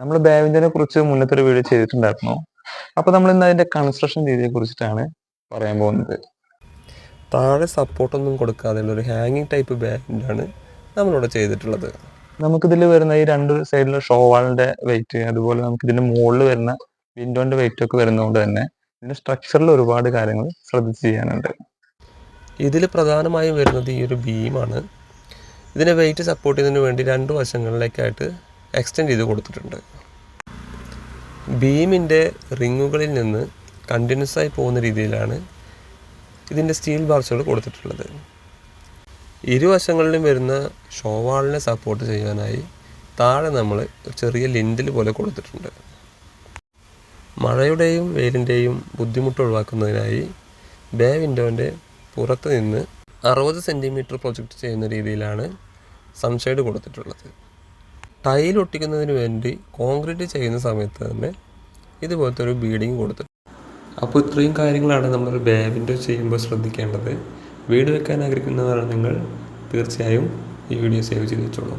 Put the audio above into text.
നമ്മൾ ബേ വിൻഡോനെ കുറിച്ച് മുന്നത്തെ ഒരു വീഡിയോ ചെയ്തിട്ടുണ്ടായിരുന്നു. അപ്പോൾ നമ്മൾ ഇന്ന് അതിന്റെ കൺസ്ട്രക്ഷൻ രീതിയെ കുറിച്ചിട്ടാണ് പറയാൻ പോകുന്നത്. താഴെ സപ്പോർട്ടൊന്നും കൊടുക്കാതെയുള്ള ഒരു ഹാങ്ങിങ് ടൈപ്പ് ബേ വിൻഡോയാണ് നമ്മളിവിടെ ചെയ്തിട്ടുള്ളത്. നമുക്കിതിൽ വരുന്ന ഈ രണ്ട് സൈഡിലെ ഷോ വാളിന്റെ വെയിറ്റ്, അതുപോലെ നമുക്ക് ഇതിന്റെ മുകളിൽ വരുന്ന വിൻഡോന്റെ വെയിറ്റ് ഒക്കെ വരുന്നതുകൊണ്ട് തന്നെ ഇതിന്റെ സ്ട്രക്ചറിൽ ഒരുപാട് കാര്യങ്ങൾ ശ്രദ്ധിച്ച് ചെയ്യാനുണ്ട്. ഇതിൽ പ്രധാനമായും വരുന്നത് ഈ ഒരു ബീമാണ്. ഇതിനെ വെയിറ്റ് സപ്പോർട്ട് ചെയ്യുന്നതിന് വേണ്ടി രണ്ട് വശങ്ങളിലേക്കായിട്ട് എക്സ്റ്റെൻഡ് ചെയ്ത് കൊടുത്തിട്ടുണ്ട്. ബീമിൻ്റെ റിങ്ങുകളിൽ നിന്ന് കണ്ടിന്യൂസ് ആയി പോകുന്ന രീതിയിലാണ് ഇതിൻ്റെ സ്റ്റീൽ ബാർസുകൾ കൊടുത്തിട്ടുള്ളത്. ഇരുവശങ്ങളിലും വരുന്ന ഷോ വാളിനെ സപ്പോർട്ട് ചെയ്യാനായി താഴെ നമ്മൾ ഒരു ചെറിയ ലിൻഡിൽ പോലെ കൊടുത്തിട്ടുണ്ട്. മഴയുടെയും വെയിലിൻ്റെയും ബുദ്ധിമുട്ട് ഒഴിവാക്കുന്നതിനായി ബേ വിൻഡോൻ്റെ പുറത്ത് നിന്ന് 60 സെൻറ്റിമീറ്റർ പ്രൊജക്റ്റ് ചെയ്യുന്ന രീതിയിലാണ് സൺഷെയ്ഡ് കൊടുത്തിട്ടുള്ളത്. ടൈൽ ഒട്ടിക്കുന്നതിന് വേണ്ടി കോൺക്രീറ്റ് ചെയ്യുന്ന സമയത്ത് തന്നെ ഇതുപോലത്തെ ഒരു ബീഡിങ് കൊടുത്തിട്ടുണ്ട്. അപ്പോൾ ഇത്രയും കാര്യങ്ങളാണ് നമ്മളൊരു ബേ വിൻഡോ ചെയ്യുമ്പോൾ ശ്രദ്ധിക്കേണ്ടത്. വീട് വെക്കാൻ ആഗ്രഹിക്കുന്നവരാണ് നിങ്ങൾ തീർച്ചയായും ഈ വീഡിയോ സേവ് ചെയ്ത് വെച്ചോളൂ.